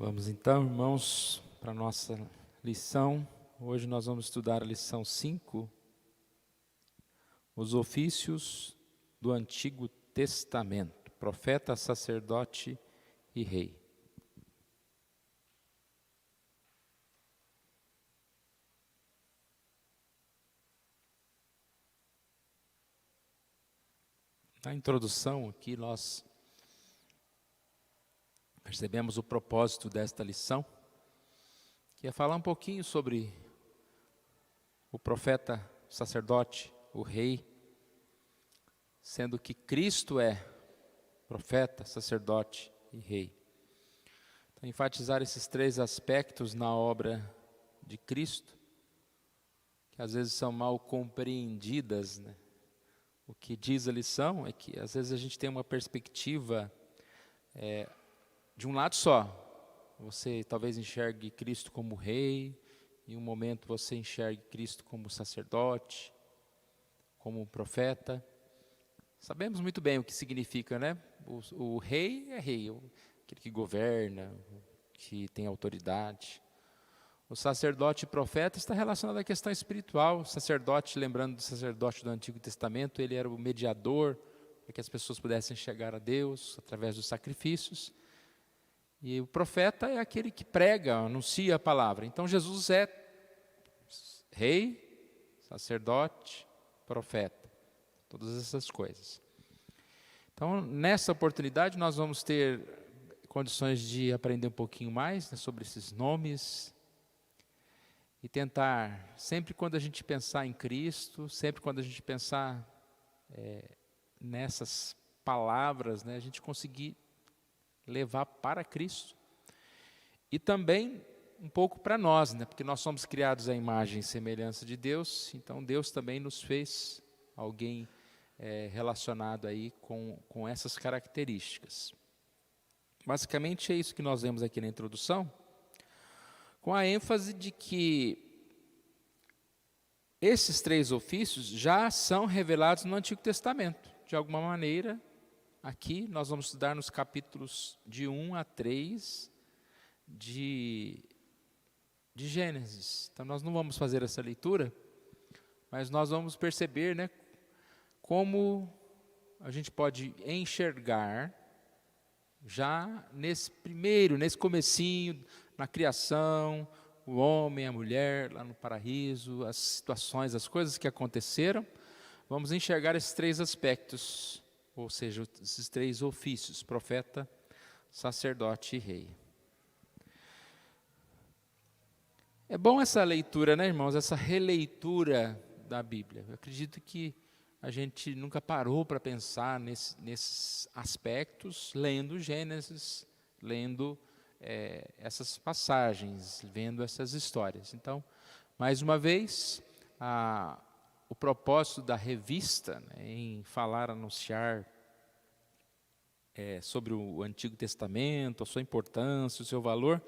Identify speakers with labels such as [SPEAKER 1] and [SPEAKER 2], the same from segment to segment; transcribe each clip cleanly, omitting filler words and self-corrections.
[SPEAKER 1] Vamos então, irmãos, para a nossa lição. Hoje nós vamos estudar a lição 5, os ofícios do Antigo Testamento, profeta, sacerdote e rei. Na introdução aqui nós percebemos o propósito desta lição, que é falar um pouquinho sobre o profeta, o sacerdote, o rei, sendo que Cristo é profeta, sacerdote e rei. Então, enfatizar esses três aspectos na obra de Cristo, que às vezes são mal compreendidas, né? O que diz a lição é que às vezes a gente tem uma perspectiva de um lado só. Você talvez enxergue Cristo como rei, em um momento você enxergue Cristo como sacerdote, como profeta. Sabemos muito bem o que significa, né? O rei é rei, aquele que governa, que tem autoridade. O sacerdote e profeta está relacionado à questão espiritual. O sacerdote, lembrando do sacerdote do Antigo Testamento, ele era o mediador para que as pessoas pudessem chegar a Deus através dos sacrifícios. E o profeta é aquele que prega, anuncia a palavra. Então Jesus é rei, sacerdote, profeta, todas essas coisas. Então, nessa oportunidade, nós vamos ter condições de aprender um pouquinho mais, né, sobre esses nomes e tentar, sempre quando a gente pensar em Cristo, sempre quando a gente pensar nessas palavras, né, a gente conseguir levar para Cristo e também um pouco para nós, né, porque nós somos criados à imagem e semelhança de Deus, então Deus também nos fez alguém relacionado aí com essas características. Basicamente é isso que nós vemos aqui na introdução, com a ênfase de que esses três ofícios já são revelados no Antigo Testamento. De alguma maneira, aqui nós vamos estudar nos capítulos de 1 a 3 de Gênesis. Então nós não vamos fazer essa leitura, mas nós vamos perceber, né, como a gente pode enxergar já nesse comecinho, na criação, o homem, a mulher, lá no paraíso, as situações, as coisas que aconteceram, vamos enxergar esses três aspectos, ou seja, esses três ofícios, profeta, sacerdote e rei. É bom essa leitura, né, irmãos, essa releitura da Bíblia. Eu acredito que a gente nunca parou para pensar nesses aspectos, lendo Gênesis, lendo essas passagens, vendo essas histórias. Então, mais uma vez, o propósito da revista, né, em falar, anunciar sobre o Antigo Testamento, a sua importância, o seu valor,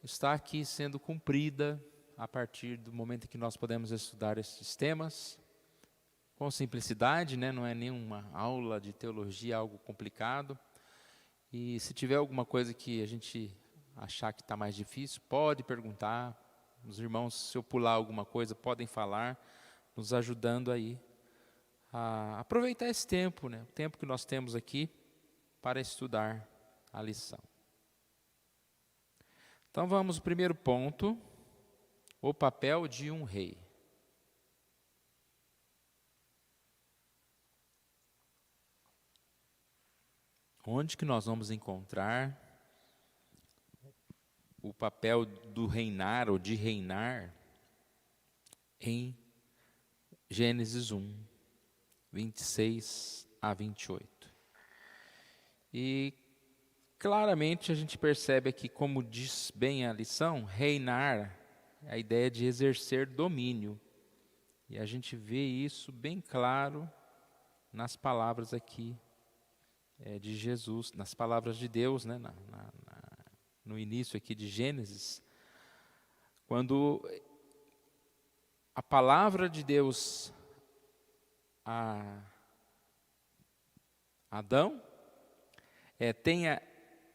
[SPEAKER 1] está aqui sendo cumprida a partir do momento em que nós podemos estudar esses temas com simplicidade, né? Não é nenhuma aula de teologia, algo complicado. E se tiver alguma coisa que a gente achar que está mais difícil, pode perguntar. Os irmãos, se eu pular alguma coisa, podem falar, nos ajudando aí a aproveitar esse tempo, né? O tempo que nós temos aqui para estudar a lição. Então vamos ao primeiro ponto, o papel de um rei. Onde que nós vamos encontrar o papel do reinar ou de reinar? Em Gênesis 1, 26 a 28. E claramente a gente percebe aqui, como diz bem a lição, reinar é a ideia de exercer domínio. E a gente vê isso bem claro nas palavras aqui de Jesus, nas palavras de Deus, né, no início aqui de Gênesis, quando a palavra de Deus a Adão, tenha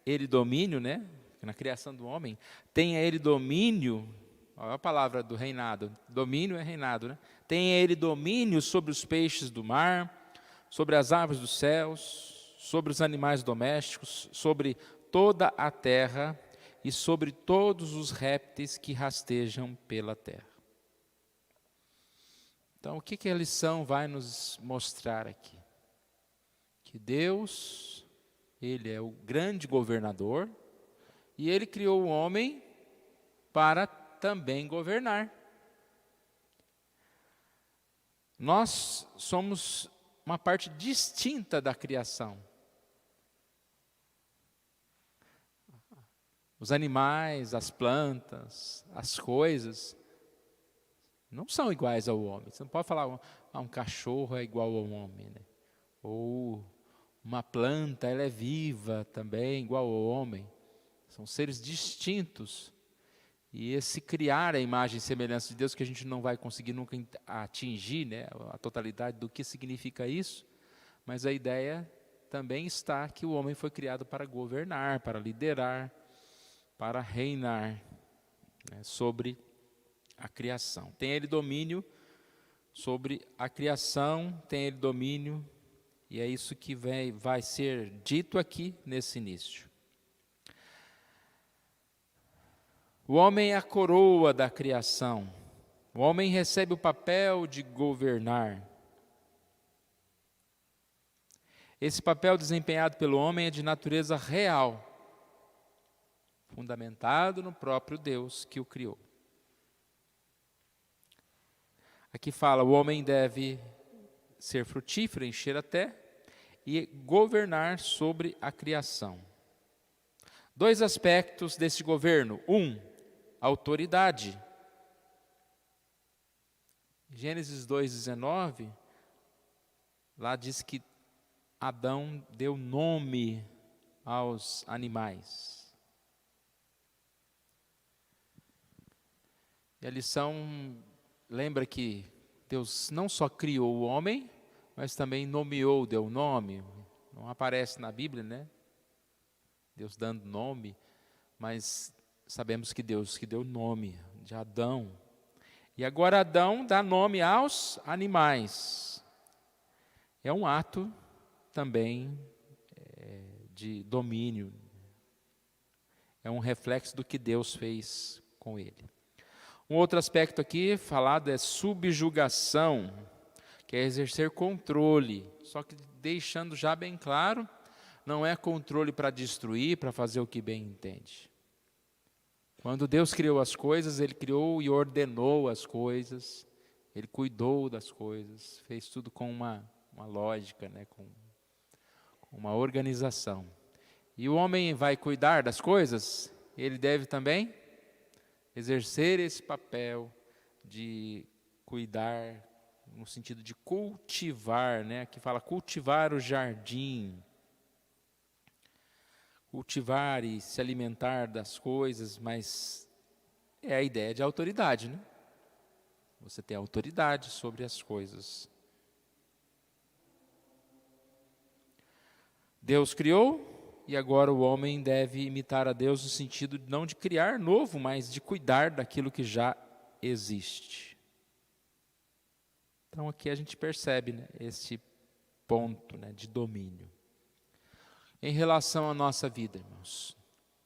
[SPEAKER 1] ele domínio, né, na criação do homem, tenha ele domínio, olha a palavra do reinado, domínio é reinado, né? Tenha ele domínio sobre os peixes do mar, sobre as aves dos céus, sobre os animais domésticos, sobre toda a terra e sobre todos os répteis que rastejam pela terra. Então, o que a lição vai nos mostrar aqui? Que Deus, Ele é o grande governador e Ele criou o homem para também governar. Nós somos uma parte distinta da criação. Os animais, as plantas, as coisas não são iguais ao homem. Você não pode falar um cachorro é igual ao homem, né? Ou uma planta, ela é viva também, igual ao homem. São seres distintos. E esse criar a imagem e semelhança de Deus, que a gente não vai conseguir nunca atingir, né, a totalidade do que significa isso, mas a ideia também está que o homem foi criado para governar, para liderar, para reinar, né, sobre a criação. Tem ele domínio sobre a criação, tem ele domínio, e é isso que vai ser dito aqui nesse início. O homem é a coroa da criação. O homem recebe o papel de governar. Esse papel desempenhado pelo homem é de natureza real, fundamentado no próprio Deus que o criou. Aqui fala, o homem deve ser frutífero, encher a terra e governar sobre a criação. Dois aspectos desse governo. Autoridade. Gênesis 2,19, lá diz que Adão deu nome aos animais. E a lição lembra que Deus não só criou o homem, mas também nomeou, deu nome. Não aparece na Bíblia, né? Deus dando nome, mas sabemos que Deus que deu nome de Adão. E agora Adão dá nome aos animais. É um ato também de domínio. É um reflexo do que Deus fez com ele. Um outro aspecto aqui falado é subjugação, que é exercer controle. Só que deixando já bem claro, não é controle para destruir, para fazer o que bem entende. Quando Deus criou as coisas, Ele criou e ordenou as coisas, Ele cuidou das coisas, fez tudo com uma lógica, né, com uma organização. E o homem vai cuidar das coisas, ele deve também exercer esse papel de cuidar, no sentido de cultivar, né? Aqui fala cultivar o jardim. Cultivar e se alimentar das coisas, mas é a ideia de autoridade, né? Você tem autoridade sobre as coisas. Deus criou e agora o homem deve imitar a Deus no sentido não de criar novo, mas de cuidar daquilo que já existe. Então aqui a gente percebe, né, esse ponto, né, de domínio. Em relação à nossa vida, irmãos,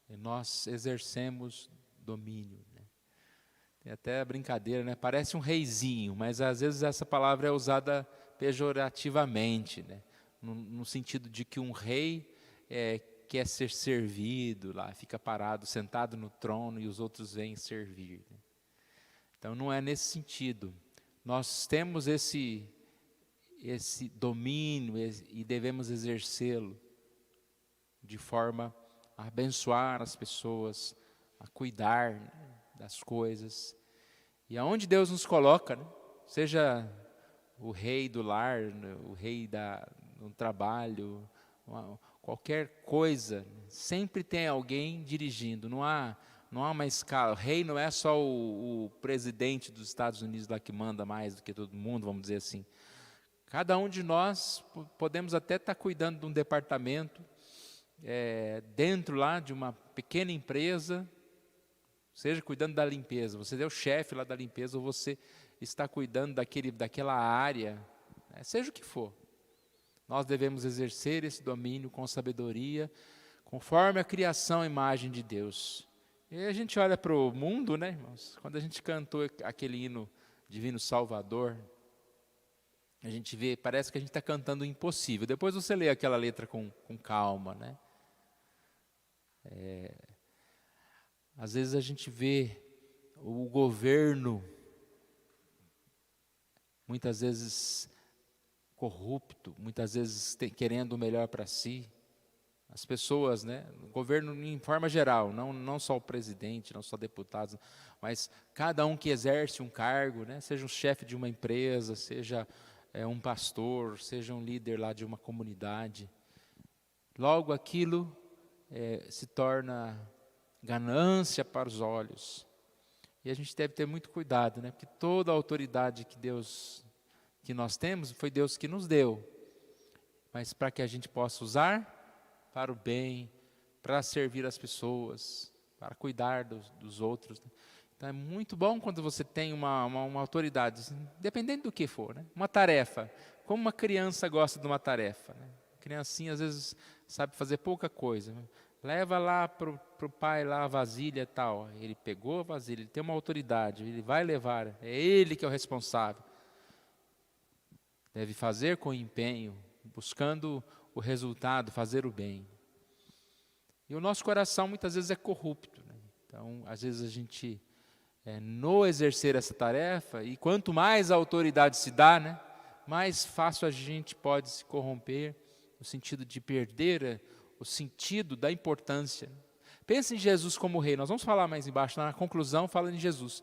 [SPEAKER 1] nós exercemos domínio, né? Tem até a brincadeira, né? Parece um reizinho, mas às vezes essa palavra é usada pejorativamente, né? No sentido de que um rei quer ser servido lá, fica parado, sentado no trono e os outros vêm servir, né? Então não é nesse sentido. Nós temos esse domínio e devemos exercê-lo de forma a abençoar as pessoas, a cuidar, né, das coisas. E aonde Deus nos coloca, né, seja o rei do lar, né, o rei do trabalho, qualquer coisa, sempre tem alguém dirigindo. Não há uma escala. O rei não é só o presidente dos Estados Unidos lá que manda mais do que todo mundo, vamos dizer assim. Cada um de nós podemos até estar cuidando de um departamento, dentro lá de uma pequena empresa, seja cuidando da limpeza, você é o chefe lá da limpeza, ou você está cuidando daquela área, seja o que for. Nós devemos exercer esse domínio com sabedoria, conforme a criação à imagem de Deus. E a gente olha para o mundo, né, irmãos? Quando a gente cantou aquele hino Divino Salvador, a gente vê, parece que a gente está cantando o impossível. Depois você lê aquela letra com calma, né? Às vezes a gente vê o governo, muitas vezes corrupto, muitas vezes querendo o melhor para si. As pessoas, né, o governo em forma geral, não só o presidente, não só deputados, mas cada um que exerce um cargo, né, seja um chefe de uma empresa, seja um pastor, seja um líder lá de uma comunidade. Logo aquilo se torna ganância para os olhos. E a gente deve ter muito cuidado, né, porque toda a autoridade que nós temos, foi Deus que nos deu, mas para que a gente possa usar para o bem, para servir as pessoas, para cuidar dos outros. Então é muito bom quando você tem uma autoridade, dependendo do que for, né? Uma tarefa, como uma criança gosta de uma tarefa, né? A criancinha às vezes sabe fazer pouca coisa, né? Leva lá para o pai lá a vasilha e tal, ele pegou a vasilha, ele tem uma autoridade, ele vai levar, é ele que é o responsável. Deve fazer com empenho, buscando o resultado, fazer o bem. E o nosso coração muitas vezes é corrupto, né? Então, às vezes a gente, no exercer essa tarefa, e quanto mais a autoridade se dá, né, mais fácil a gente pode se corromper, no sentido de perder o sentido da importância. Pense em Jesus como rei. Nós vamos falar mais embaixo, na conclusão, falando em Jesus.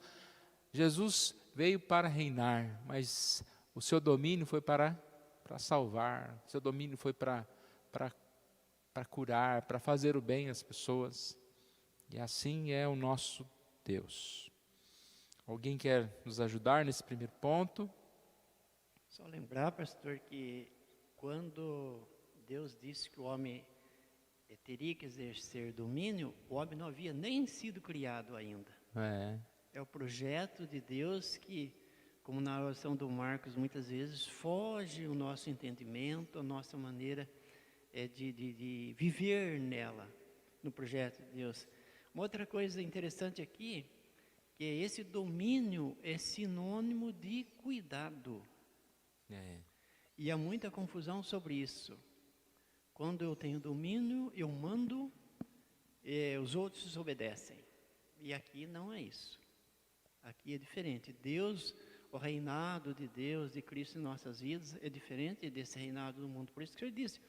[SPEAKER 1] Jesus veio para reinar, mas o seu domínio foi para salvar, o seu domínio foi para curar, para fazer o bem às pessoas. E assim é o nosso Deus. Alguém quer nos ajudar nesse primeiro ponto?
[SPEAKER 2] Só lembrar, pastor, que quando Deus disse que o homem teria que exercer domínio, o homem não havia nem sido criado ainda. É o projeto de Deus que, como na oração do Marcos, muitas vezes foge o nosso entendimento, a nossa maneira de viver nela, no projeto de Deus. Uma outra coisa interessante aqui, que esse domínio é sinônimo de cuidado. E há muita confusão sobre isso. Quando eu tenho domínio, eu mando, os outros obedecem. E aqui não é isso. Aqui é diferente. Deus, o reinado de Deus, de Cristo em nossas vidas, é diferente desse reinado do mundo. Por isso que ele disse,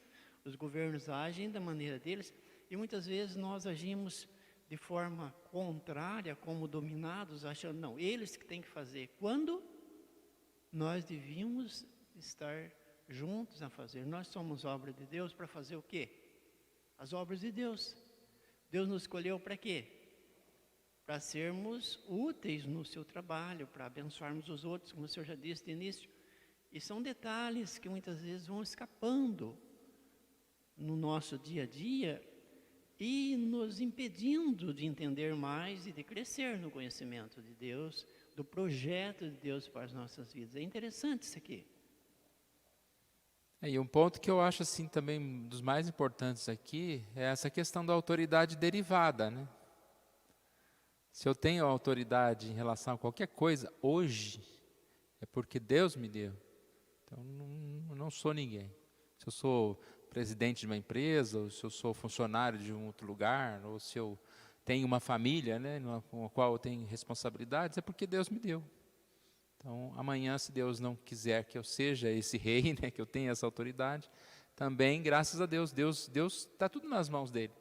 [SPEAKER 2] os governos agem da maneira deles, e muitas vezes nós agimos de forma contrária, como dominados, achando, não, eles que têm que fazer. Quando nós devíamos estar juntos a fazer. Nós somos obra de Deus para fazer o quê? As obras de Deus. Deus nos escolheu para quê? Para sermos úteis no seu trabalho, para abençoarmos os outros, como o senhor já disse de início. E são detalhes que muitas vezes vão escapando no nosso dia a dia e nos impedindo de entender mais e de crescer no conhecimento de Deus, do projeto de Deus para as nossas vidas. É interessante isso aqui.
[SPEAKER 1] E um ponto que eu acho assim também dos mais importantes aqui é essa questão da autoridade derivada, né? Se eu tenho autoridade em relação a qualquer coisa hoje, é porque Deus me deu. Então eu não sou ninguém. Se eu sou presidente de uma empresa, ou se eu sou funcionário de um outro lugar, ou se eu tenho uma família, né, com a qual eu tenho responsabilidades, é porque Deus me deu. Então, amanhã, se Deus não quiser que eu seja esse rei, né, que eu tenha essa autoridade, também, graças a Deus, Deus está tudo nas mãos dele.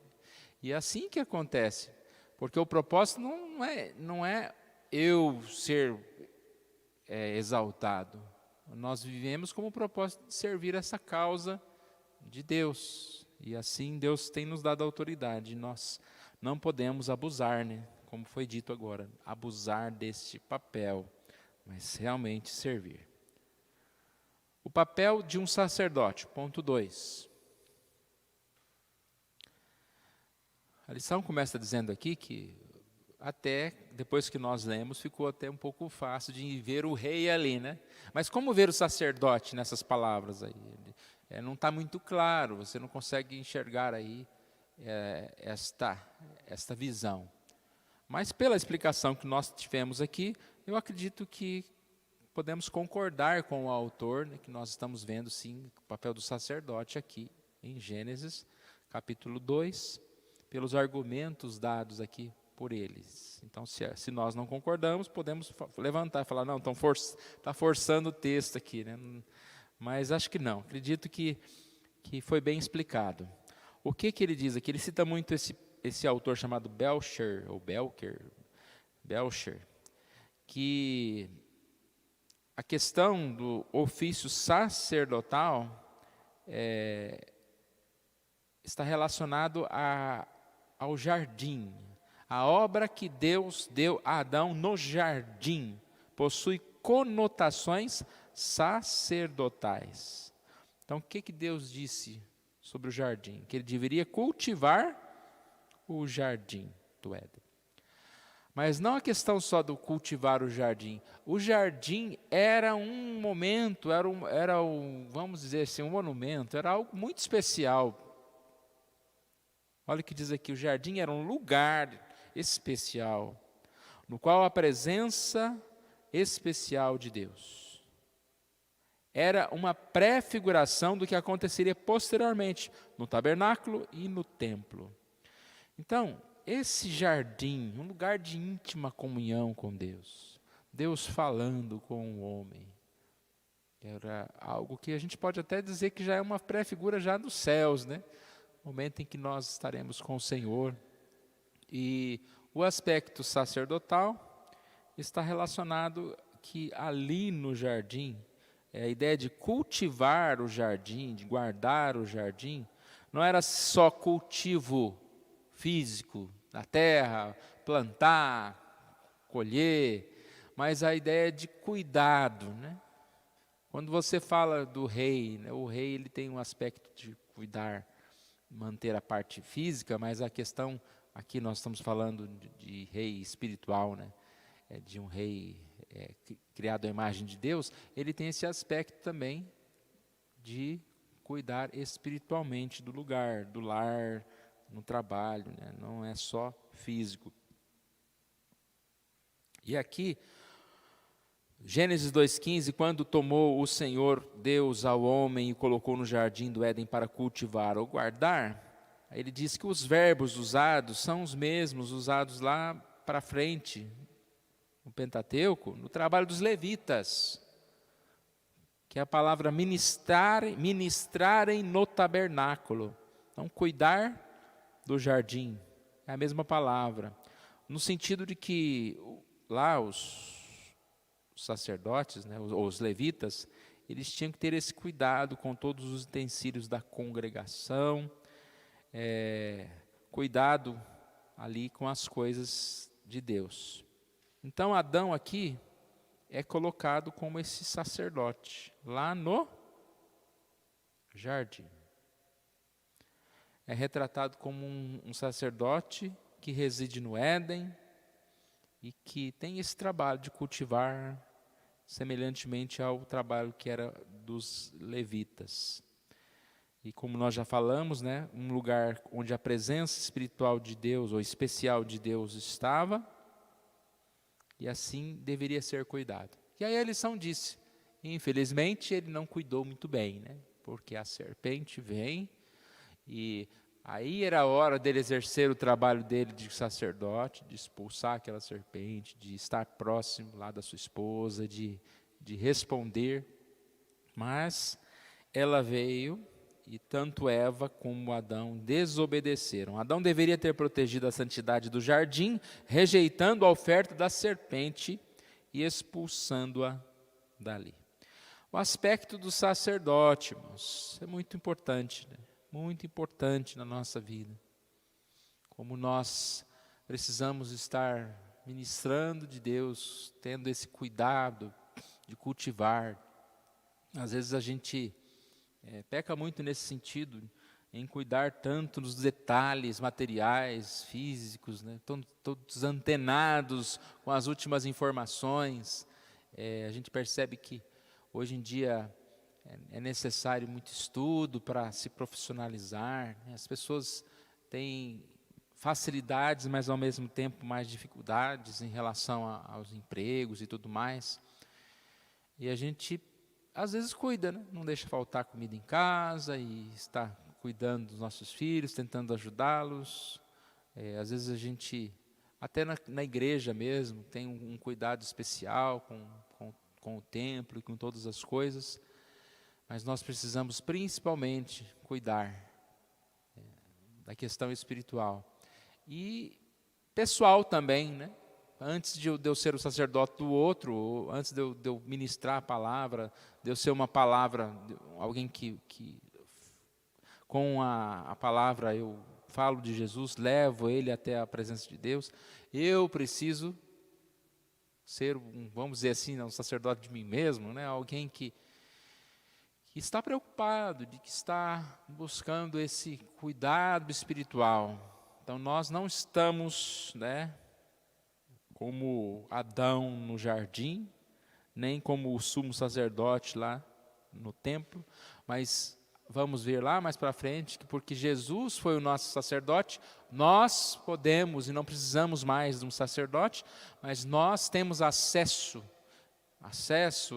[SPEAKER 1] E é assim que acontece, porque o propósito não é eu ser exaltado. Nós vivemos como o propósito de servir essa causa de Deus. E assim Deus tem nos dado autoridade. Nós não podemos abusar, né, como foi dito agora, abusar deste papel, mas realmente servir. O papel de um sacerdote, ponto 2. A lição começa dizendo aqui que, até depois que nós lemos, ficou até um pouco fácil de ver o rei ali, né? Mas como ver o sacerdote nessas palavras aí? Não está muito claro, você não consegue enxergar aí esta visão. Mas pela explicação que nós tivemos aqui, eu acredito que podemos concordar com o autor, né, que nós estamos vendo sim o papel do sacerdote aqui em Gênesis, capítulo 2, pelos argumentos dados aqui por eles. Então, se nós não concordamos, podemos levantar e falar, não, está forçando o texto aqui, né? Mas acho que não, acredito que foi bem explicado. O que ele diz aqui? Ele cita muito esse autor chamado Belcher, que a questão do ofício sacerdotal está relacionado ao jardim. A obra que Deus deu a Adão no jardim possui conotações sacerdotais. Então, o que Deus disse sobre o jardim? Que ele deveria cultivar o jardim do Éden. Mas não a questão só do cultivar o jardim. O jardim era um momento, vamos dizer assim, um monumento, era algo muito especial. Olha o que diz aqui, o jardim era um lugar especial, no qual a presença especial de Deus era uma pré-figuração do que aconteceria posteriormente no tabernáculo e no templo. Então, esse jardim, um lugar de íntima comunhão com Deus, Deus falando com o homem, era algo que a gente pode até dizer que já é uma pré-figura já dos céus, né? Momento em que nós estaremos com o Senhor. E o aspecto sacerdotal está relacionado que ali no jardim, a ideia de cultivar o jardim, de guardar o jardim, não era só cultivo físico da terra, plantar, colher, mas a ideia de cuidado, né? Quando você fala do rei, né, o rei ele tem um aspecto de cuidar, manter a parte física, mas a questão, aqui nós estamos falando de rei espiritual, né? De um rei criado à imagem de Deus, ele tem esse aspecto também de cuidar espiritualmente do lugar, do lar, no trabalho, né? Não é só físico. E aqui, Gênesis 2,15, quando tomou o Senhor Deus ao homem e colocou no jardim do Éden para cultivar ou guardar, ele diz que os verbos usados são os mesmos usados lá para frente, no Pentateuco, no trabalho dos levitas, que é a palavra ministrarem no tabernáculo. Então, cuidar do jardim, é a mesma palavra, no sentido de que lá os sacerdotes, né, os levitas, eles tinham que ter esse cuidado com todos os utensílios da congregação, cuidado ali com as coisas de Deus. Então Adão aqui é colocado como esse sacerdote, lá no jardim. É retratado como um sacerdote que reside no Éden e que tem esse trabalho de cultivar, semelhantemente ao trabalho que era dos levitas. E como nós já falamos, né, um lugar onde a presença espiritual de Deus, ou especial de Deus, estava, e assim deveria ser cuidado. E aí a lição disse, infelizmente ele não cuidou muito bem, né, porque a serpente vem, e aí era a hora dele exercer o trabalho dele de sacerdote, de expulsar aquela serpente, de estar próximo lá da sua esposa, de responder. Mas ela veio e tanto Eva como Adão desobedeceram. Adão deveria ter protegido a santidade do jardim, rejeitando a oferta da serpente e expulsando-a dali. O aspecto do sacerdote, irmãos, é muito importante, né? Muito importante na nossa vida. Como nós precisamos estar ministrando de Deus, tendo esse cuidado de cultivar. Às vezes a gente peca muito nesse sentido, em cuidar tanto dos detalhes materiais, físicos, né? Todos antenados com as últimas informações. A gente percebe que hoje em dia é necessário muito estudo para se profissionalizar, né? As pessoas têm facilidades, mas ao mesmo tempo mais dificuldades em relação aos empregos e tudo mais. E a gente às vezes cuida, né? Não deixa faltar comida em casa e está cuidando dos nossos filhos, tentando ajudá-los. Às vezes a gente, até na igreja mesmo, tem um cuidado especial com o templo e com todas as coisas, mas nós precisamos principalmente cuidar da questão espiritual. E pessoal também, né? Antes de eu ser o sacerdote do outro, antes de eu ministrar a palavra, de eu ser uma palavra, alguém que com a palavra eu falo de Jesus, levo ele até a presença de Deus, eu preciso ser, vamos dizer assim, um sacerdote de mim mesmo, né? Alguém que está preocupado, que está buscando esse cuidado espiritual. Então nós não estamos, né, como Adão no jardim, nem como o sumo sacerdote lá no templo, mas vamos ver lá mais para frente que porque Jesus foi o nosso sacerdote, nós podemos e não precisamos mais de um sacerdote, mas nós temos acesso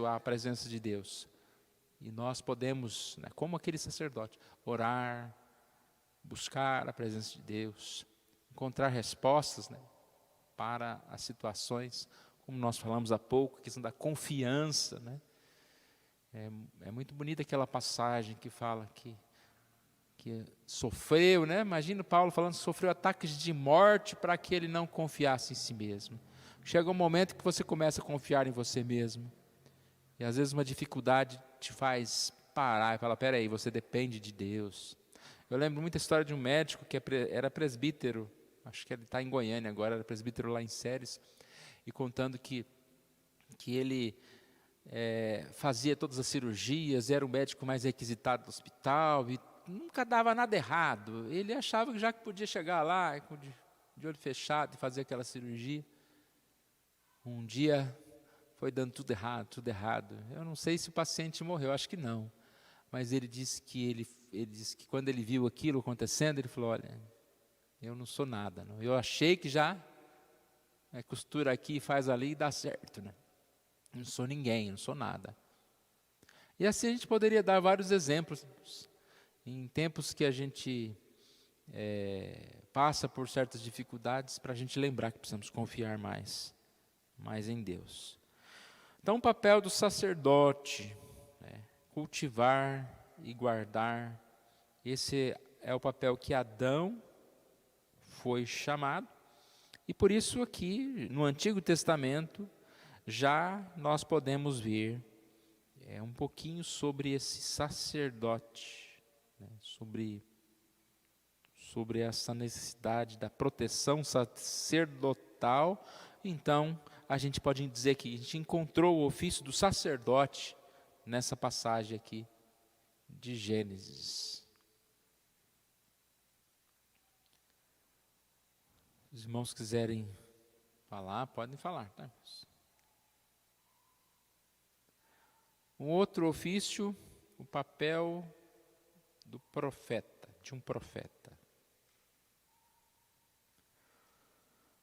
[SPEAKER 1] à presença de Deus. E nós podemos, né, como aquele sacerdote, orar, buscar a presença de Deus, encontrar respostas, né, para as situações, como nós falamos há pouco, a questão da confiança, né? É muito bonita aquela passagem que fala que sofreu, né? Imagina Paulo falando que sofreu ataques de morte para que ele não confiasse em si mesmo. Chega um momento que você começa a confiar em você mesmo. E às vezes uma dificuldade te faz parar e falar, peraí, você depende de Deus. Eu lembro muito a história de um médico que era presbítero, acho que ele está em Goiânia agora, era presbítero lá em Séries, e contando que ele fazia todas as cirurgias, era o médico mais requisitado do hospital, e nunca dava nada errado. Ele achava que já que podia chegar lá, de olho fechado, e fazer aquela cirurgia. Um dia foi dando tudo errado, tudo errado. Eu não sei se o paciente morreu, acho que não. Mas ele disse que quando ele viu aquilo acontecendo, ele falou, olha, eu não sou nada. Não. Eu achei que já costura aqui, faz ali e dá certo. Né? Não sou ninguém, não sou nada. E assim a gente poderia dar vários exemplos. Em tempos que a gente passa por certas dificuldades, para a gente lembrar que precisamos confiar mais em Deus. Então o papel do sacerdote, cultivar e guardar, esse é o papel que Adão foi chamado, e por isso aqui no Antigo Testamento já nós podemos ver um pouquinho sobre esse sacerdote, né, sobre essa necessidade da proteção sacerdotal. Então a gente pode dizer que a gente encontrou o ofício do sacerdote nessa passagem aqui de Gênesis. Os irmãos quiserem falar, podem falar, tá? Um outro ofício, o papel do profeta, de um profeta.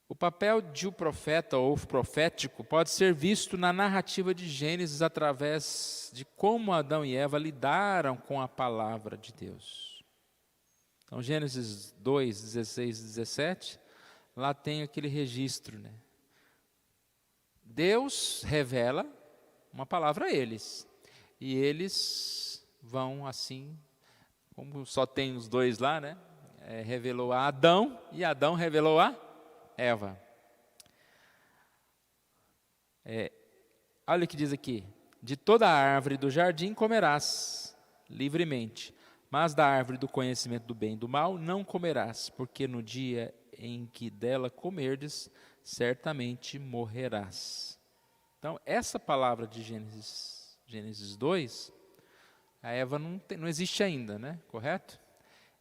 [SPEAKER 1] O papel de um profeta ou profético pode ser visto na narrativa de Gênesis através de como Adão e Eva lidaram com a palavra de Deus. Então, Gênesis 2, 16 e 17, lá tem aquele registro, né? Deus revela uma palavra a eles, e eles vão assim, como só tem os dois lá, né? Revelou a Adão, e Adão revelou a Eva. Olha o que diz aqui: de toda a árvore do jardim comerás livremente, mas da árvore do conhecimento do bem e do mal não comerás, porque no dia em que dela comerdes, certamente morrerás. Então, essa palavra de Gênesis 2, a Eva não existe ainda, né? Correto?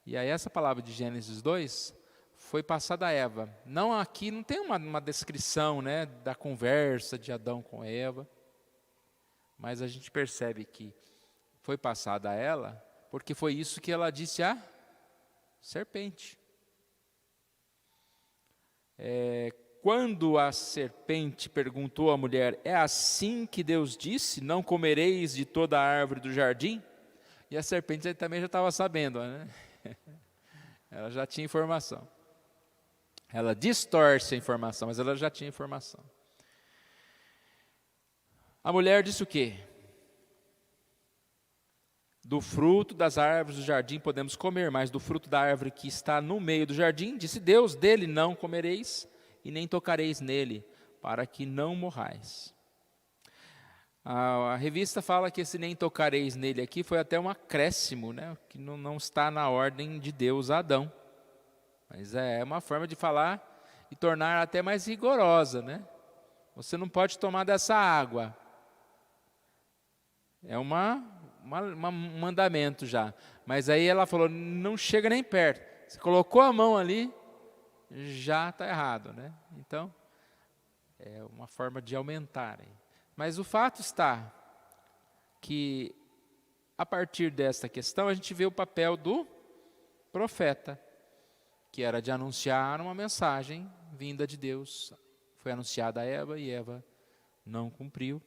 [SPEAKER 1] E aí essa palavra de Gênesis 2 foi passada a Eva. Não aqui, não tem uma descrição, né, da conversa de Adão com Eva, mas a gente percebe que foi passada a ela, porque foi isso que ela disse à serpente. Quando a serpente perguntou à mulher, é assim que Deus disse, não comereis de toda a árvore do jardim? E a serpente também já estava sabendo, né? Ela já tinha informação. Ela distorce a informação, mas ela já tinha informação. A mulher disse o quê? Do fruto das árvores do jardim podemos comer, mas do fruto da árvore que está no meio do jardim, disse Deus, dele não comereis e nem tocareis nele, para que não morrais. A revista fala que esse nem tocareis nele aqui foi até um acréscimo, né? Que não está na ordem de Deus a Adão. Mas é uma forma de falar e tornar até mais rigorosa, né? Você não pode tomar dessa água. É um mandamento já. Mas aí ela falou, não chega nem perto. Você colocou a mão ali, já está errado, né? Então, é uma forma de aumentar. Mas o fato está que, a partir desta questão, a gente vê o papel do profeta, que era de anunciar uma mensagem vinda de Deus. Foi anunciada a Eva e Eva não cumpriu.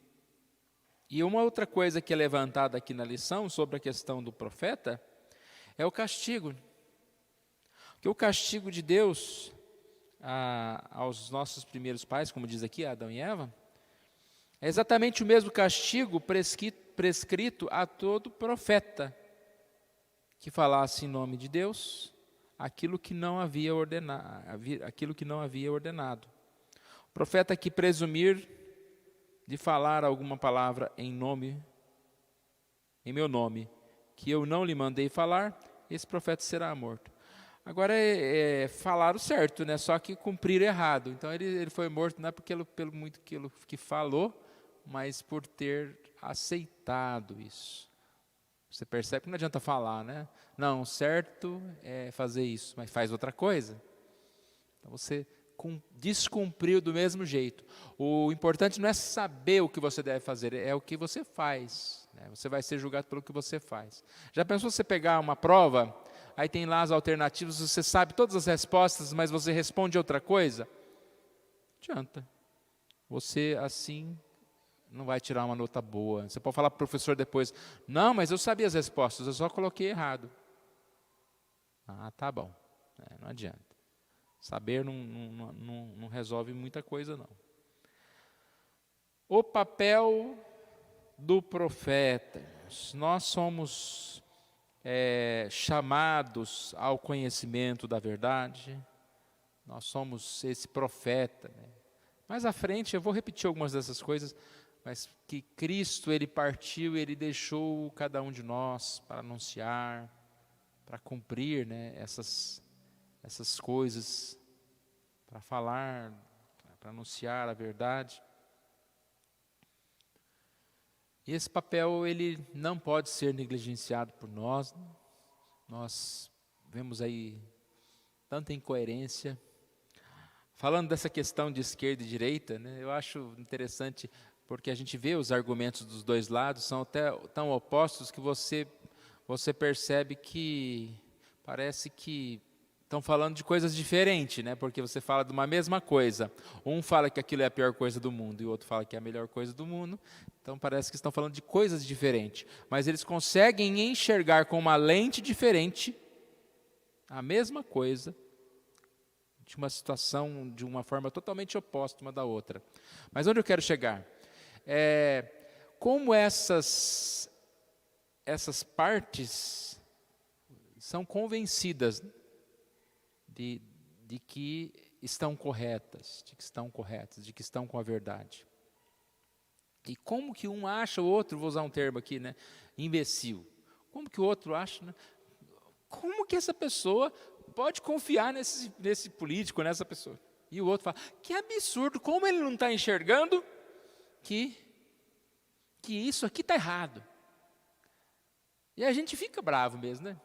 [SPEAKER 1] E uma outra coisa que é levantada aqui na lição sobre a questão do profeta é o castigo. Porque o castigo de Deus aos nossos primeiros pais, como diz aqui, Adão e Eva, é exatamente o mesmo castigo prescrito a todo profeta que falasse em nome de Deus aquilo que não havia ordenado. O profeta que presumir de falar alguma palavra em meu nome, que eu não lhe mandei falar, esse profeta será morto. Agora falaram certo, né? Só que cumpriram errado. Então ele foi morto não é pelo muito que falou, mas por ter aceitado isso. Você percebe que não adianta falar, né? Não, certo é fazer isso, mas faz outra coisa. Então você descumpriu do mesmo jeito. O importante não é saber o que você deve fazer, é o que você faz, né? Você vai ser julgado pelo que você faz. Já pensou você pegar uma prova, aí tem lá as alternativas, você sabe todas as respostas, mas você responde outra coisa? Não adianta. Você assim não vai tirar uma nota boa. Você pode falar para o professor depois, não, mas eu sabia as respostas, eu só coloquei errado. Ah, tá bom. Não adianta. Saber não resolve muita coisa, não. O papel do profeta. Nós somos chamados ao conhecimento da verdade. Nós somos esse profeta, né? Mais à frente, eu vou repetir algumas dessas coisas, mas que Cristo, Ele partiu, Ele deixou cada um de nós para anunciar, para cumprir, né, essas coisas, para falar, para anunciar a verdade. E esse papel, ele não pode ser negligenciado por nós. Nós vemos aí tanta incoerência. Falando dessa questão de esquerda e direita, né, eu acho interessante, porque a gente vê os argumentos dos dois lados, são até tão opostos que você percebe que parece que estão falando de coisas diferentes, né? Porque você fala de uma mesma coisa. Um fala que aquilo é a pior coisa do mundo e o outro fala que é a melhor coisa do mundo. Então parece que estão falando de coisas diferentes. Mas eles conseguem enxergar com uma lente diferente a mesma coisa, de uma situação, de uma forma totalmente oposta uma da outra. Mas onde eu quero chegar? Como essas partes são convencidas de que estão corretas, de que estão com a verdade. E como que um acha o outro, vou usar um termo aqui, né, imbecil. Como que o outro acha, né? Como que essa pessoa pode confiar nesse político, nessa pessoa? E o outro fala, que absurdo, como ele não está enxergando que isso aqui está errado. E a gente fica bravo mesmo, né?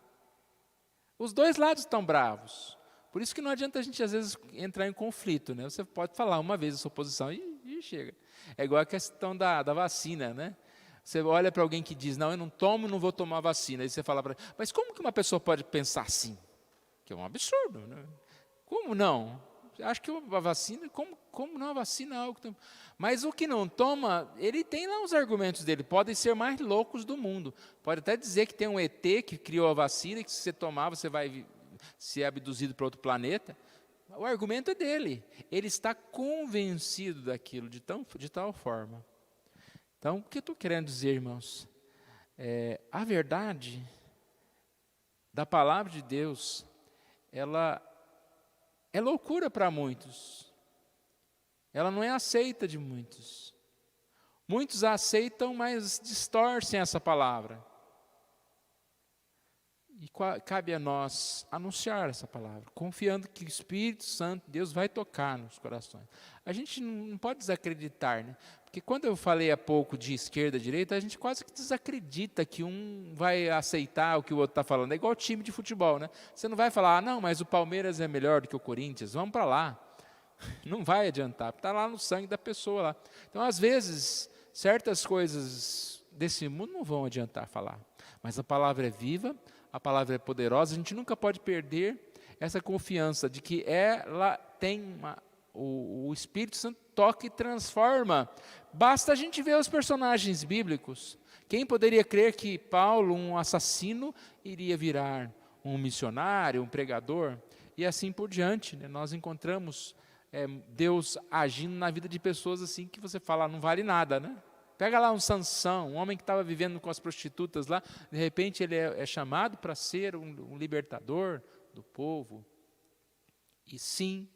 [SPEAKER 1] Os dois lados estão bravos. Por isso que não adianta a gente, às vezes, entrar em conflito, né? Você pode falar uma vez a sua posição e chega. É igual a questão da vacina, né? Você olha para alguém que diz, não, eu não tomo, não vou tomar vacina. Aí você fala para ele, mas como que uma pessoa pode pensar assim? Que é um absurdo, né? Como não? Acho que a vacina, como não a vacina é algo... Mas o que não toma, ele tem lá os argumentos dele, podem ser mais loucos do mundo. Pode até dizer que tem um ET que criou a vacina, e que se você tomar, você vai ser abduzido para outro planeta. O argumento é dele. Ele está convencido daquilo, de tal forma. Então, o que eu estou querendo dizer, irmãos? A verdade da palavra de Deus, ela é loucura para muitos. Ela não é aceita de muitos. Muitos a aceitam, mas distorcem essa palavra. E cabe a nós anunciar essa palavra, confiando que o Espírito Santo, Deus, vai tocar nos corações. A gente não pode desacreditar, né? Porque quando eu falei há pouco de esquerda e direita, a gente quase que desacredita que um vai aceitar o que o outro está falando. É igual time de futebol, né? Você não vai falar, não, mas o Palmeiras é melhor do que o Corinthians, vamos para lá. Não vai adiantar, está lá no sangue da pessoa lá. Então, às vezes, certas coisas desse mundo não vão adiantar falar. Mas a palavra é viva, a palavra é poderosa, a gente nunca pode perder essa confiança de que ela tem o Espírito Santo toca e transforma. Basta a gente ver os personagens bíblicos. Quem poderia crer que Paulo, um assassino, iria virar um missionário, um pregador? E assim por diante, né? Nós encontramos Deus agindo na vida de pessoas assim que você fala, não vale nada, né? Pega lá um Sansão, um homem que estava vivendo com as prostitutas lá, de repente ele é chamado para ser um libertador do povo. E sim,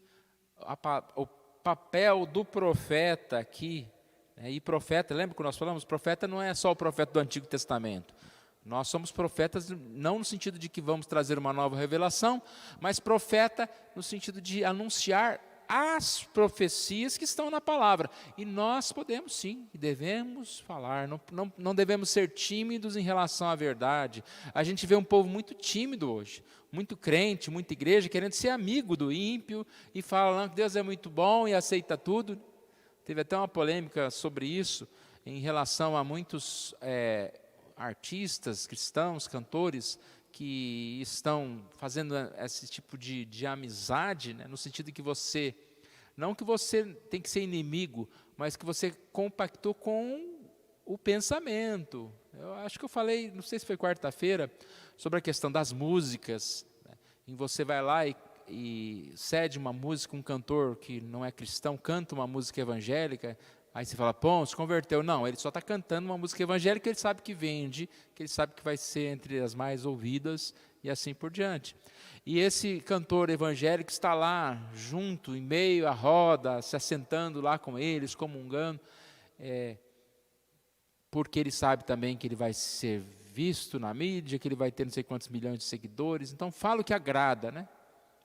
[SPEAKER 1] o papel do profeta aqui, né, e profeta, lembra que nós falamos? Profeta não é só o profeta do Antigo Testamento. Nós somos profetas não no sentido de que vamos trazer uma nova revelação, mas profeta no sentido de anunciar as profecias que estão na palavra. E nós podemos sim, e devemos falar, não devemos ser tímidos em relação à verdade. A gente vê um povo muito tímido hoje, muito crente, muita igreja, querendo ser amigo do ímpio, e fala que Deus é muito bom e aceita tudo. Teve até uma polêmica sobre isso, em relação a muitos artistas, cristãos, cantores, que estão fazendo esse tipo de amizade, né, no sentido que você, não que você tem que ser inimigo, mas que você compactou com o pensamento. Eu acho que eu falei, não sei se foi quarta-feira, sobre a questão das músicas, né, em você vai lá e cede uma música, um cantor que não é cristão, canta uma música evangélica, aí você fala, pô, se converteu. Não, ele só está cantando uma música evangélica que ele sabe que vende, que ele sabe que vai ser entre as mais ouvidas e assim por diante. E esse cantor evangélico está lá, junto, em meio à roda, se assentando lá com eles, comungando, porque ele sabe também que ele vai ser visto na mídia, que ele vai ter não sei quantos milhões de seguidores. Então, fala o que agrada, né?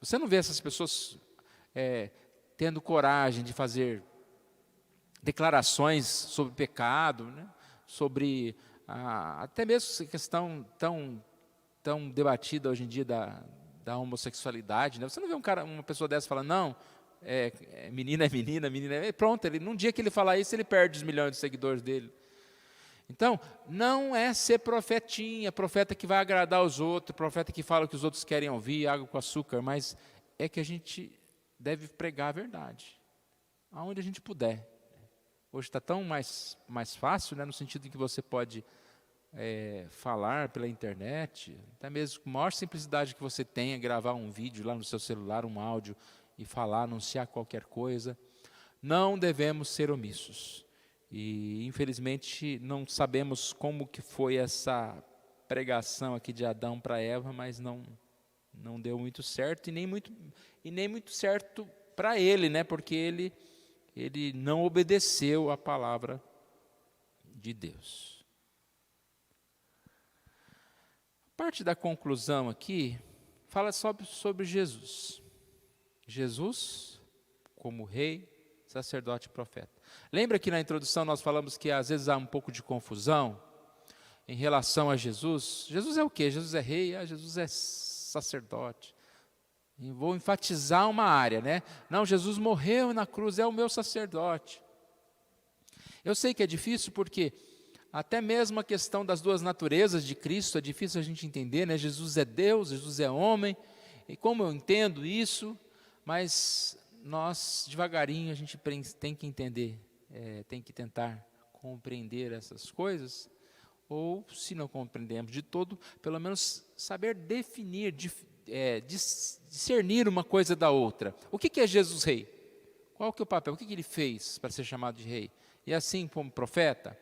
[SPEAKER 1] Você não vê essas pessoas tendo coragem de fazer declarações sobre pecado, né? Sobre até mesmo essa questão tão debatida hoje em dia da homossexualidade, né? Você não vê uma pessoa dessa falando, não, menina é menina, menina é... Pronto, num dia que ele falar isso, ele perde os milhões de seguidores dele. Então, não é ser profetinha, profeta que vai agradar os outros, profeta que fala o que os outros querem ouvir, água com açúcar, mas é que a gente deve pregar a verdade, aonde a gente puder. Hoje está tão mais fácil, né, no sentido em que você pode falar pela internet, até mesmo com a maior simplicidade que você tenha, gravar um vídeo lá no seu celular, um áudio, e falar, anunciar qualquer coisa. Não devemos ser omissos. E, infelizmente, não sabemos como que foi essa pregação aqui de Adão para Eva, mas não deu muito certo, e nem muito certo para ele, né, porque ele não obedeceu à palavra de Deus. A parte da conclusão aqui fala sobre Jesus. Jesus como rei, sacerdote e profeta. Lembra que na introdução nós falamos que às vezes há um pouco de confusão em relação a Jesus? Jesus é o quê? Jesus é rei, Jesus é sacerdote. E vou enfatizar uma área, né? Não, Jesus morreu na cruz, é o meu sacerdote. Eu sei que é difícil porque até mesmo a questão das duas naturezas de Cristo é difícil a gente entender, né? Jesus é Deus, Jesus é homem, e como eu entendo isso, mas nós devagarinho a gente tem que entender, tem que tentar compreender essas coisas, ou se não compreendemos de todo, pelo menos saber definir, discernir uma coisa da outra. O que é Jesus rei? Qual que é o papel? O que ele fez para ser chamado de rei? E assim como profeta,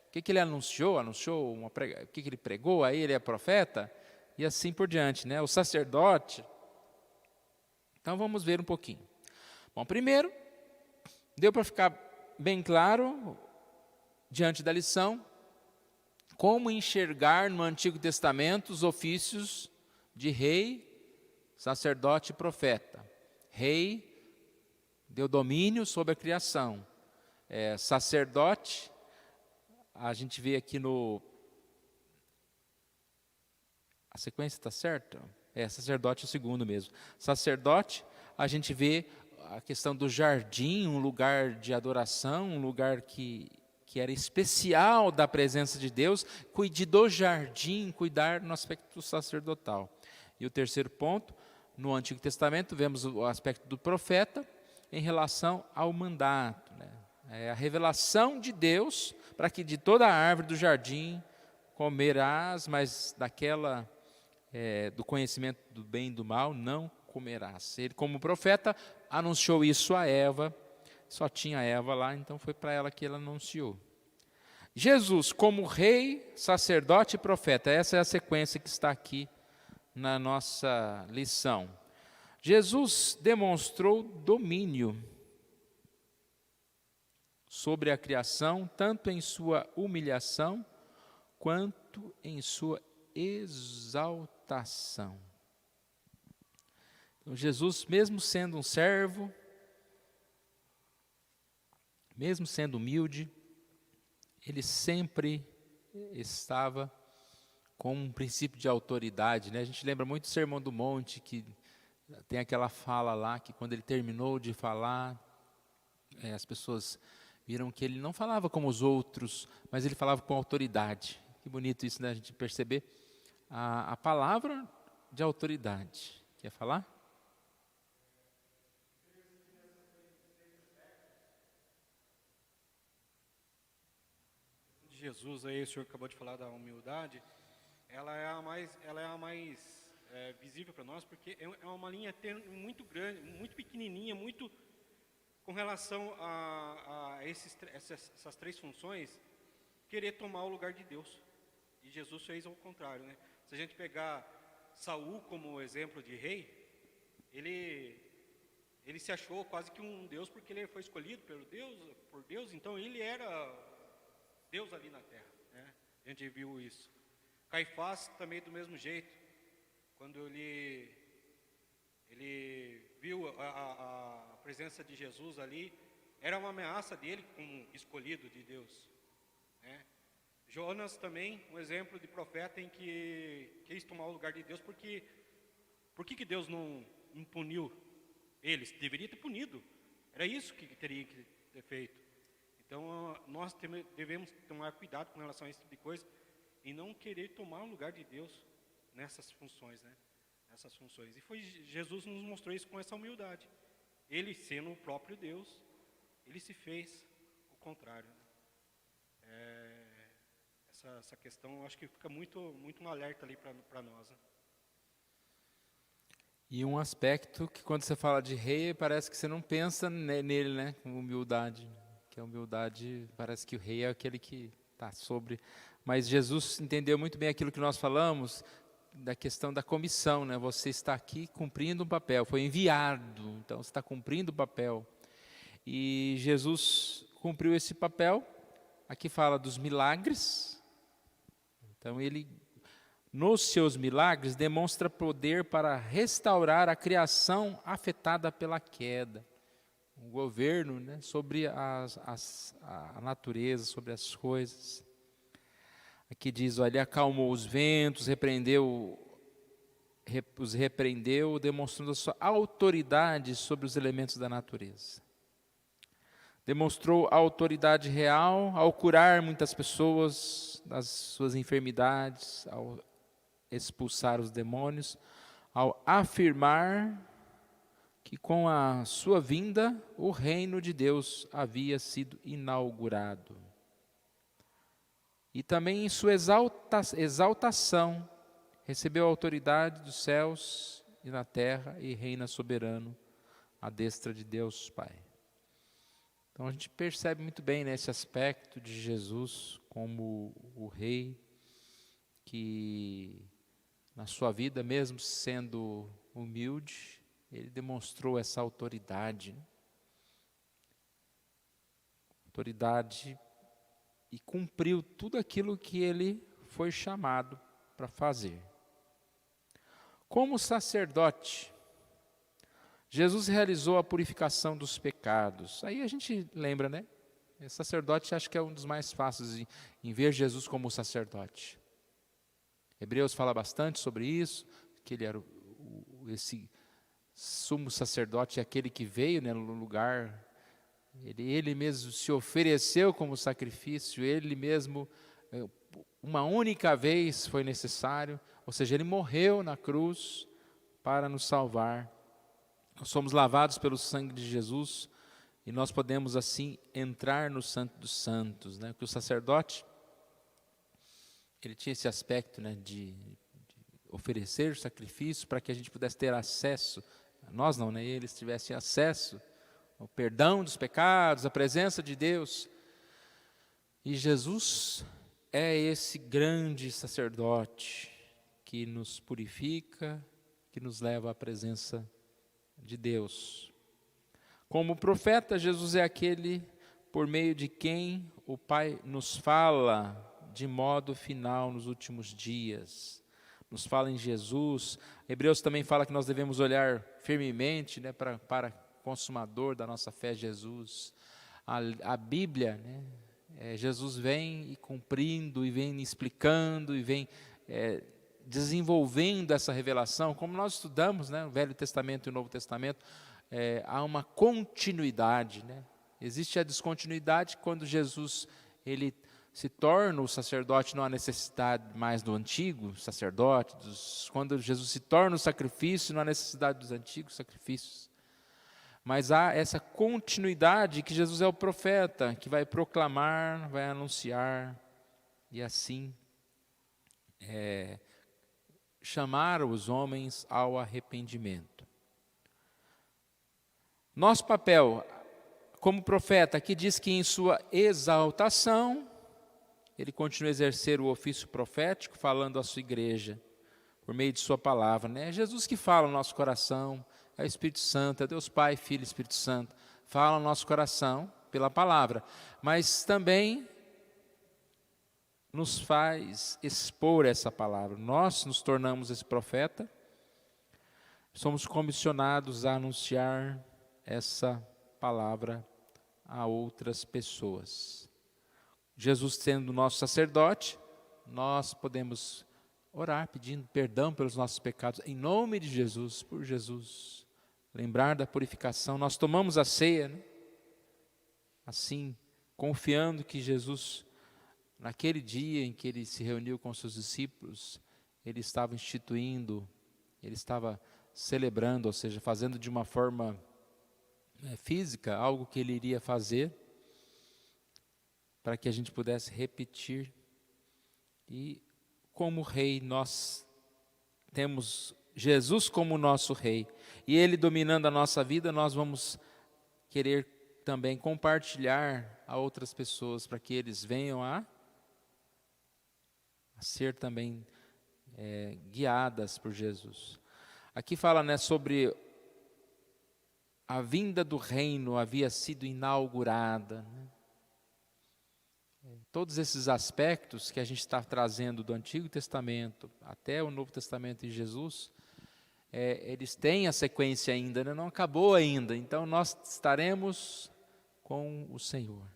[SPEAKER 1] o que ele anunciou? O que ele pregou? Aí ele é profeta? E assim por diante, né? O sacerdote. Então vamos ver um pouquinho. Bom, primeiro, deu para ficar bem claro, diante da lição, como enxergar no Antigo Testamento os ofícios de rei, sacerdote e profeta. Rei deu domínio sobre a criação. Sacerdote, a gente vê aqui a sequência está certa? Sacerdote é o segundo mesmo. Sacerdote, a gente vê a questão do jardim, um lugar de adoração, um lugar que era especial da presença de Deus, cuide do jardim, cuidar no aspecto sacerdotal. E o terceiro ponto, no Antigo Testamento, vemos o aspecto do profeta em relação ao mandato, né? A revelação de Deus para que de toda a árvore do jardim comerás, mas daquela do conhecimento do bem e do mal não comerás. Ele, como profeta, anunciou isso a Eva, só tinha Eva lá, então foi para ela que ele anunciou. Jesus, como rei, sacerdote e profeta, essa é a sequência que está aqui na nossa lição. Jesus demonstrou domínio sobre a criação, tanto em sua humilhação, quanto em sua exaltação. Então, Jesus, mesmo sendo um servo, mesmo sendo humilde, ele sempre estava com um princípio de autoridade, né? A gente lembra muito do Sermão do Monte, que tem aquela fala lá, que quando ele terminou de falar, as pessoas viram que ele não falava como os outros, mas ele falava com autoridade. Que bonito isso, né? A gente perceber a palavra de autoridade. Quer falar?
[SPEAKER 3] Jesus, aí o senhor acabou de falar da humildade, ela é a mais visível para nós, porque é uma linha muito grande, muito pequenininha, muito com relação a essas três funções, querer tomar o lugar de Deus. E Jesus fez ao contrário, né? Se a gente pegar Saul como exemplo de rei, ele se achou quase que um Deus, porque ele foi escolhido por Deus, então ele era Deus ali na terra, né? A gente viu isso. Caifás também do mesmo jeito, quando ele viu a presença de Jesus ali, era uma ameaça dele como escolhido de Deus, né? Jonas também, um exemplo de profeta em que quis tomar o lugar de Deus, por que Deus não puniu eles? Deveria ter punido, era isso que teria que ter feito. Então, nós devemos tomar cuidado com relação a esse tipo de coisa e não querer tomar o lugar de Deus nessas funções, né? Nessas funções. E Jesus nos mostrou isso com essa humildade. Ele, sendo o próprio Deus, ele se fez o contrário. Essa questão, eu acho que fica muito um alerta ali para nós, né?
[SPEAKER 1] E um aspecto que quando você fala de rei, parece que você não pensa nele, né? Com humildade. Que a humildade, parece que o rei é aquele que está sobre. Mas Jesus entendeu muito bem aquilo que nós falamos, da questão da comissão, né? Você está aqui cumprindo um papel, foi enviado, então você está cumprindo o papel. E Jesus cumpriu esse papel, aqui fala dos milagres. Então ele, nos seus milagres, demonstra poder para restaurar a criação afetada pela queda. O governo, né, sobre a natureza, sobre as coisas. Aqui diz, olha, ele acalmou os ventos, repreendeu os repreendeu, demonstrando a sua autoridade sobre os elementos da natureza. Demonstrou a autoridade real ao curar muitas pessoas das suas enfermidades, ao expulsar os demônios, ao afirmar que com a sua vinda o reino de Deus havia sido inaugurado. E também em sua exaltação, recebeu a autoridade dos céus e na terra e reina soberano à destra de Deus Pai. Então a gente percebe muito bem nesse aspecto de Jesus como o rei que na sua vida, mesmo sendo humilde, ele demonstrou essa autoridade. Autoridade e cumpriu tudo aquilo que ele foi chamado para fazer. Como sacerdote, Jesus realizou a purificação dos pecados. Aí a gente lembra, né? Sacerdote acho que é um dos mais fáceis em ver Jesus como sacerdote. Hebreus fala bastante sobre isso, que ele era esse sumo sacerdote, aquele que veio, né, no lugar. Ele mesmo se ofereceu como sacrifício, ele mesmo, uma única vez foi necessário, ou seja, ele morreu na cruz para nos salvar. Nós somos lavados pelo sangue de Jesus e nós podemos assim entrar no Santo dos Santos, né? Porque o sacerdote, ele tinha esse aspecto, né, de oferecer sacrifício para que a gente pudesse ter acesso, nós não, né? Eles tivessem acesso ao perdão dos pecados, à presença de Deus. E Jesus é esse grande sacerdote que nos purifica, que nos leva à presença de Deus. Como profeta, Jesus é aquele por meio de quem o Pai nos fala de modo final nos últimos dias. Nos fala em Jesus. Hebreus também fala que nós devemos olhar firmemente, né, para consumador da nossa fé, Jesus. A Bíblia, né, Jesus vem e cumprindo, e vem explicando, e vem desenvolvendo essa revelação. Como nós estudamos, né, o Velho Testamento e o Novo Testamento, há uma continuidade, né? Existe a descontinuidade quando Jesus ele se torna o sacerdote, não há necessidade mais do antigo sacerdote, quando Jesus se torna o sacrifício, não há necessidade dos antigos sacrifícios. Mas há essa continuidade que Jesus é o profeta, que vai proclamar, vai anunciar, e assim chamar os homens ao arrependimento. Nosso papel como profeta, aqui diz que em sua exaltação, ele continua a exercer o ofício profético, falando à sua igreja, por meio de sua palavra, né? É Jesus que fala no nosso coração, é o Espírito Santo, é Deus Pai, Filho e Espírito Santo, fala no nosso coração pela palavra, mas também nos faz expor essa palavra. Nós nos tornamos esse profeta, somos comissionados a anunciar essa palavra a outras pessoas. Jesus sendo nosso sacerdote, nós podemos orar pedindo perdão pelos nossos pecados, em nome de Jesus, por Jesus. Lembrar da purificação, nós tomamos a ceia, né? Assim, confiando que Jesus, naquele dia em que ele se reuniu com seus discípulos, ele estava instituindo, ele estava celebrando, ou seja, fazendo de uma forma física, algo que ele iria fazer, para que a gente pudesse repetir. E como rei, nós temos Jesus como nosso rei, e ele dominando a nossa vida, nós vamos querer também compartilhar a outras pessoas, para que eles venham a ser também guiadas por Jesus. Aqui fala, né, sobre a vinda do reino havia sido inaugurada, né? Todos esses aspectos que a gente está trazendo do Antigo Testamento até o Novo Testamento em Jesus, eles têm a sequência ainda, né? Não acabou ainda, então nós estaremos com o Senhor.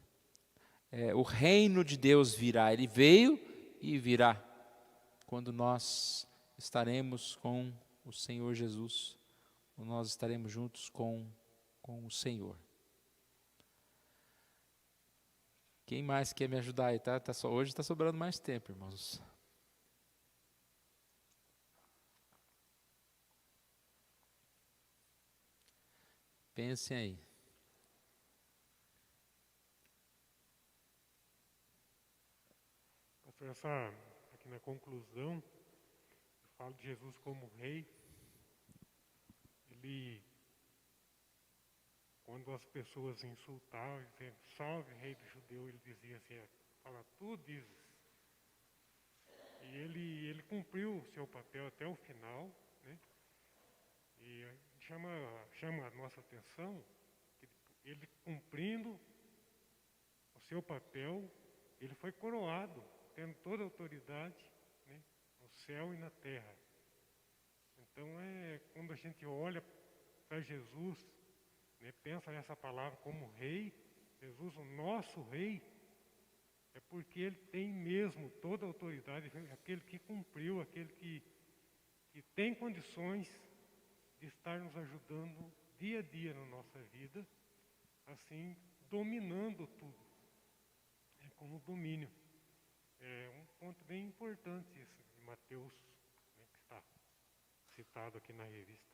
[SPEAKER 1] O reino de Deus virá, ele veio e virá, quando nós estaremos com o Senhor Jesus, nós estaremos juntos com o Senhor. Quem mais quer me ajudar aí? Hoje está sobrando mais tempo, irmãos. Pensem aí.
[SPEAKER 4] Pastor, aqui na conclusão, eu falo de Jesus como rei. Ele, quando as pessoas insultavam, dizendo, salve rei do judeu, ele dizia assim, fala, tu dizes. E ele cumpriu o seu papel até o final, né? E chama a nossa atenção, que ele cumprindo o seu papel, ele foi coroado, tendo toda a autoridade, né, no céu e na terra. Então, quando a gente olha para Jesus, né, pensa nessa palavra como rei, Jesus, o nosso rei, é porque ele tem mesmo toda a autoridade, aquele que cumpriu, aquele que tem condições de estar nos ajudando dia a dia na nossa vida, assim, dominando tudo, como domínio. É um ponto bem importante esse de Mateus, né, que está citado aqui na revista.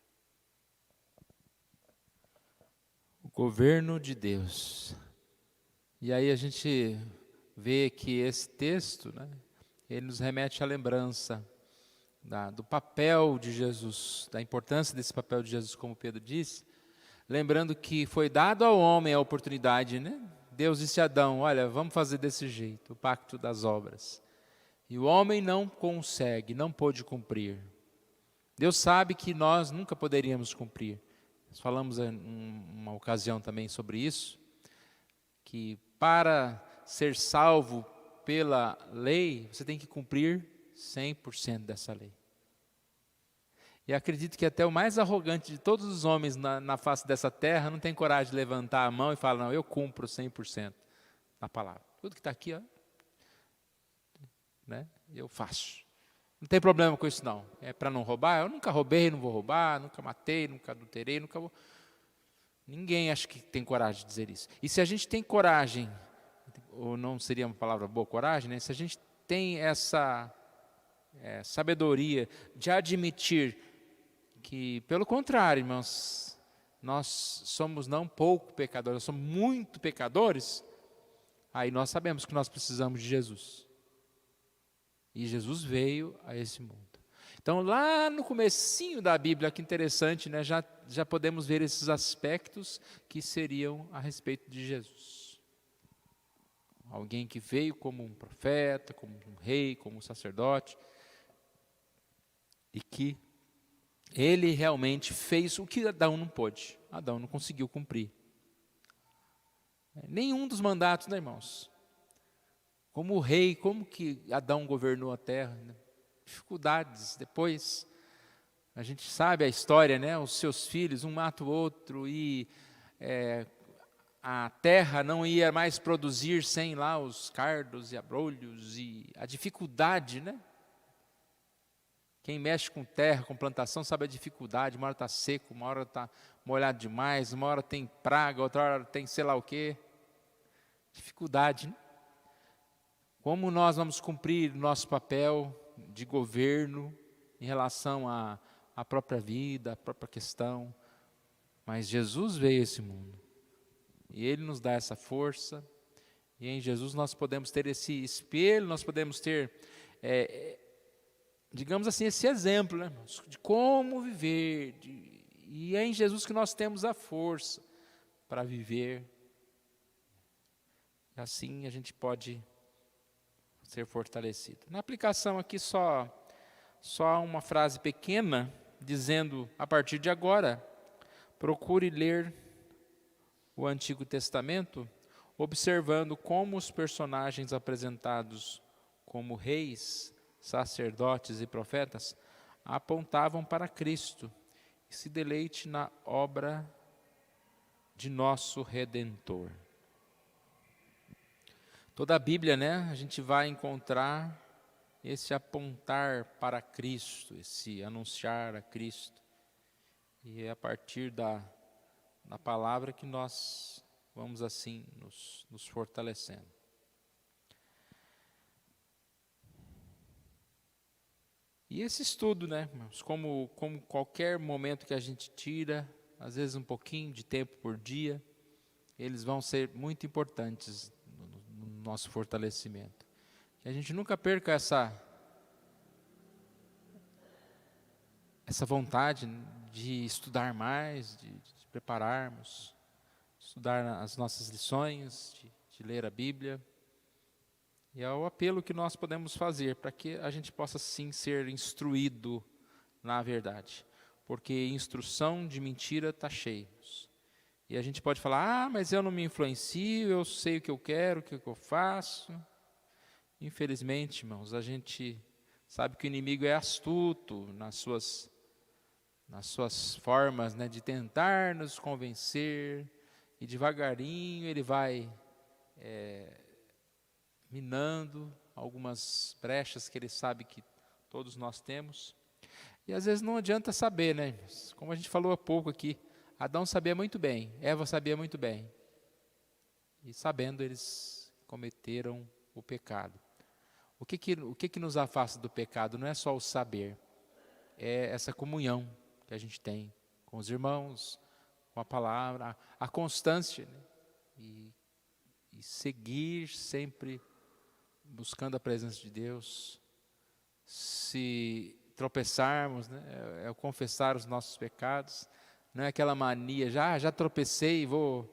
[SPEAKER 1] O governo de Deus. E aí a gente vê que esse texto, né, ele nos remete à lembrança do papel de Jesus, da importância desse papel de Jesus, como Pedro disse, lembrando que foi dado ao homem a oportunidade, né? Deus disse a Adão, olha, vamos fazer desse jeito, o pacto das obras. E o homem não consegue, não pôde cumprir. Deus sabe que nós nunca poderíamos cumprir. Nós falamos em uma ocasião também sobre isso, que para ser salvo pela lei, você tem que cumprir 100% dessa lei. E acredito que até o mais arrogante de todos os homens na face dessa terra não tem coragem de levantar a mão e falar, não, eu cumpro 100% na palavra. Tudo que está aqui, ó, né, eu faço. Não tem problema com isso não. É para não roubar? Eu nunca roubei, não vou roubar, nunca matei, nunca adulterei, nunca vou... Ninguém acha que tem coragem de dizer isso. E se a gente tem coragem, ou não seria uma palavra boa, coragem, né? Se a gente tem essa sabedoria de admitir que, pelo contrário, irmãos, nós somos não pouco pecadores, nós somos muito pecadores, aí nós sabemos que nós precisamos de Jesus. E Jesus veio a esse mundo. Então, lá no comecinho da Bíblia, que interessante, né, já podemos ver esses aspectos que seriam a respeito de Jesus. Alguém que veio como um profeta, como um rei, como um sacerdote, e que ele realmente fez o que Adão não pôde. Adão não conseguiu cumprir. Nenhum dos mandatos, né, irmãos? Como rei, como que Adão governou a terra? Né? Dificuldades. Depois, a gente sabe a história, né? Os seus filhos, um mata o outro, e a terra não ia mais produzir sem lá os cardos e abrolhos, e a dificuldade, né? Quem mexe com terra, com plantação, sabe a dificuldade. Uma hora está seco, uma hora está molhado demais, uma hora tem praga, outra hora tem sei lá o quê. Dificuldade, né? Como nós vamos cumprir nosso papel de governo em relação à própria vida, à própria questão. Mas Jesus veio a esse mundo. E Ele nos dá essa força. E em Jesus nós podemos ter esse espelho, nós podemos ter... digamos assim, esse exemplo, né, irmãos, de como viver, e é em Jesus que nós temos a força para viver, assim a gente pode ser fortalecido. Na aplicação aqui só uma frase pequena, dizendo, a partir de agora, procure ler o Antigo Testamento, observando como os personagens apresentados como reis, sacerdotes e profetas, apontavam para Cristo e se deleite na obra de nosso Redentor. Toda a Bíblia, né, a gente vai encontrar esse apontar para Cristo, esse anunciar a Cristo. E é a partir da palavra que nós vamos assim nos fortalecendo. E esse estudo, né, irmãos, como qualquer momento que a gente tira, às vezes um pouquinho de tempo por dia, eles vão ser muito importantes no nosso fortalecimento. Que a gente nunca perca essa vontade de estudar mais, de prepararmos, estudar as nossas lições, de ler a Bíblia. E é o apelo que nós podemos fazer para que a gente possa sim ser instruído na verdade. Porque instrução de mentira está cheia. E a gente pode falar, mas eu não me influencio, eu sei o que eu quero, o que eu faço. Infelizmente, irmãos, a gente sabe que o inimigo é astuto nas suas formas, né, de tentar nos convencer, e devagarinho ele vai minando algumas brechas que ele sabe que todos nós temos. E às vezes não adianta saber, né? Como a gente falou há pouco aqui, Adão sabia muito bem, Eva sabia muito bem. E sabendo, eles cometeram o pecado. O que nos afasta do pecado? Não é só o saber, é essa comunhão que a gente tem com os irmãos, com a palavra, a constância, né? E seguir sempre buscando a presença de Deus. Se tropeçarmos, né, é o confessar os nossos pecados, não é aquela mania, já tropecei e vou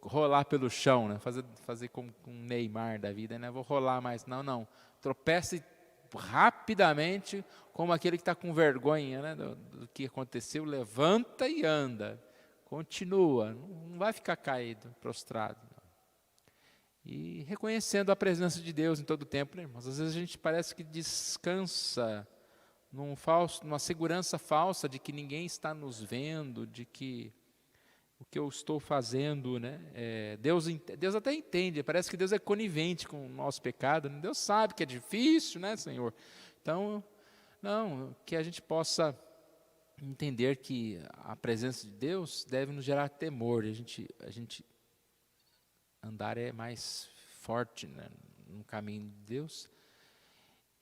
[SPEAKER 1] rolar pelo chão, né, fazer como um Neymar da vida, né, vou rolar mais, não, tropece rapidamente, como aquele que está com vergonha, né, do que aconteceu, levanta e anda, continua, não vai ficar caído, prostrado. Não. E reconhecendo a presença de Deus em todo o tempo, né, irmãos? Às vezes a gente parece que descansa numa segurança falsa de que ninguém está nos vendo, de que o que eu estou fazendo, né, Deus até entende, parece que Deus é conivente com o nosso pecado, né? Deus sabe que é difícil, né, Senhor? Então, não, que a gente possa entender que a presença de Deus deve nos gerar temor, a gente andar mais forte, né, no caminho de Deus.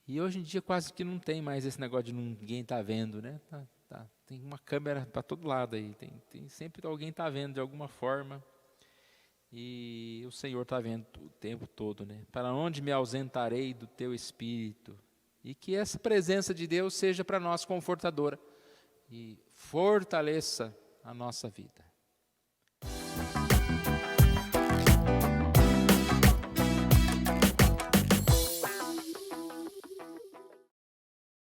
[SPEAKER 1] E hoje em dia quase que não tem mais esse negócio de ninguém tá vendo, né? Tem uma câmera para todo lado aí, tem sempre alguém tá vendo de alguma forma. E o Senhor está vendo o tempo todo, né? Para onde me ausentarei do teu Espírito? E que essa presença de Deus seja para nós confortadora e fortaleça a nossa vida.